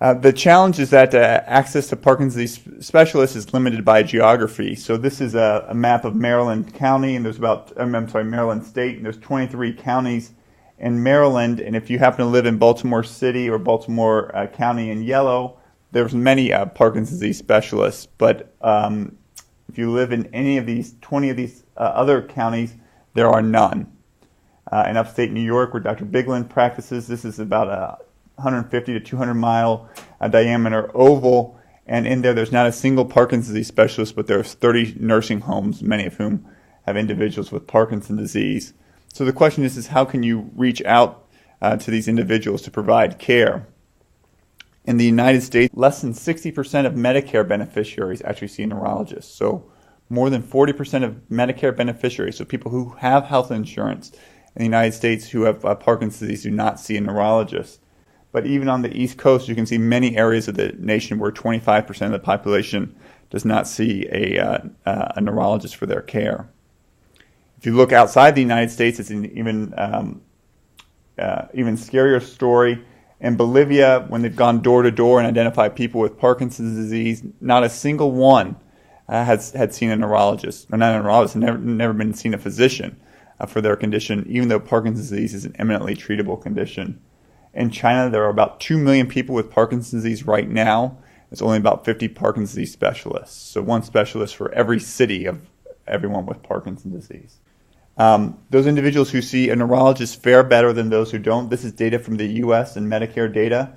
The challenge is that access to Parkinson's disease specialists is limited by geography. So this is a map of Maryland County, and there's Maryland State, and there's 23 counties in Maryland. And if you happen to live in Baltimore City or Baltimore County in yellow, there's many Parkinson's disease specialists. But if you live in any of these 20 of these other counties, there are none. In upstate New York, where Dr. Bigland practices, this is about a 150 to 200 mile diameter oval, and in there's not a single Parkinson's disease specialist, but there's 30 nursing homes, many of whom have individuals with Parkinson's disease. So the question is how can you reach out to these individuals to provide care? In the United States, less than 60% of Medicare beneficiaries actually see a neurologist. So more than 40% of Medicare beneficiaries, so people who have health insurance in the United States who have Parkinson's disease, do not see a neurologist. But even on the East Coast, you can see many areas of the nation where 25% of the population does not see a neurologist for their care. If you look outside the United States, it's an even scarier story. In Bolivia, when they've gone door to door and identified people with Parkinson's disease, not a single one had seen a neurologist, or not a neurologist, never been seen a physician for their condition, even though Parkinson's disease is an eminently treatable condition. In China, there are about 2 million people with Parkinson's disease right now. There's only about 50 Parkinson's disease specialists. So one specialist for every city of everyone with Parkinson's disease. Those individuals who see a neurologist fare better than those who don't. This is data from the U.S. and Medicare data.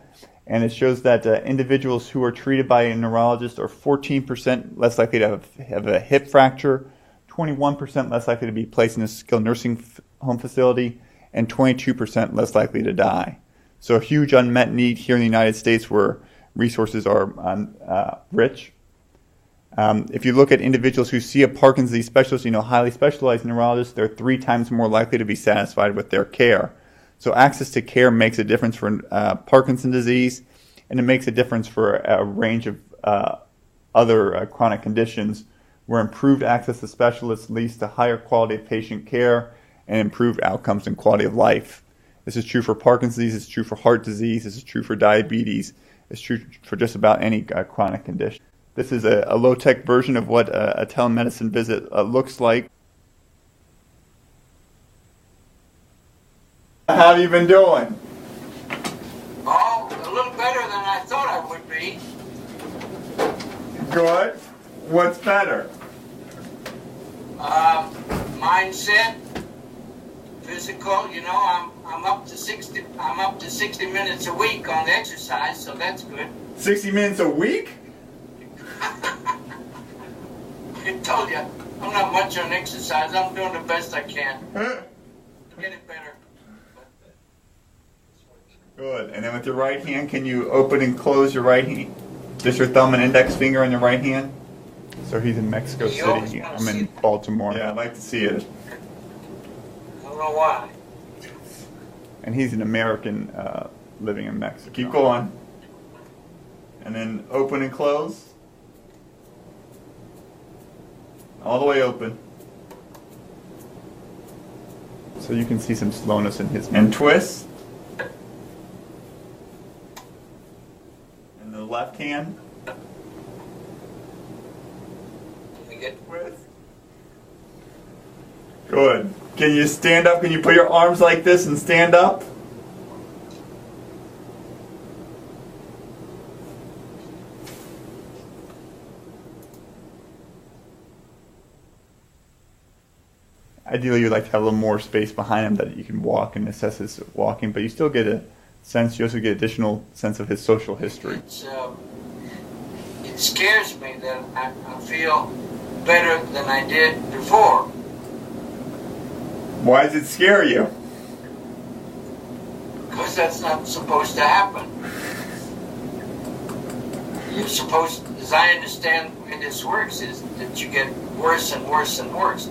And it shows that individuals who are treated by a neurologist are 14% less likely to have a hip fracture, 21% less likely to be placed in a skilled nursing home facility, and 22% less likely to die. So a huge unmet need here in the United States where resources are rich. If you look at individuals who see a Parkinson's disease specialist, highly specialized neurologists, they're 3 times more likely to be satisfied with their care. So access to care makes a difference for Parkinson's disease, and it makes a difference for a range of other chronic conditions where improved access to specialists leads to higher quality of patient care and improved outcomes and quality of life. This is true for Parkinson's disease, it's true for heart disease, this is true for diabetes, it's true for just about any chronic condition. This is a low-tech version of what a telemedicine visit looks like. How have you been doing? Oh, a little better than I thought I would be. Good. What's better? Mindset, physical. I'm up to 60. I'm up to 60 minutes a week on exercise, so that's good. 60 minutes a week? I told you, I'm not much on exercise. I'm doing the best I can. Get it better. Good. And then with your right hand, can you open and close your right hand? Just your thumb and index finger on your right hand? So he's in Mexico City. I'm in Baltimore. Yeah, I'd like to see it. I don't know why. And he's an American living in Mexico. Keep going. And then open and close. All the way open. So you can see some slowness in his. And twist. And the left hand. Twist. Good. Can you stand up? Can you put your arms like this and stand up? Ideally, you'd like to have a little more space behind him that you can walk and assess his walking, but you still get a sense, you also get additional sense of his social history. It scares me that I feel better than I did before. Why does it scare you? Because that's not supposed to happen. You're supposed, as I understand the way this works, is that you get worse and worse and worse.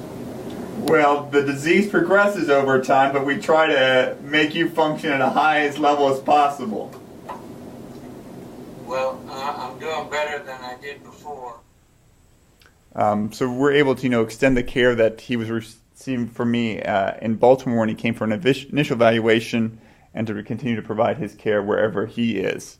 Well, the disease progresses over time, but we try to make you function at the highest level as possible. Well, I'm doing better than I did before. So we're able to, extend the care that he was receiving from me in Baltimore when he came for an initial evaluation, and to continue to provide his care wherever he is.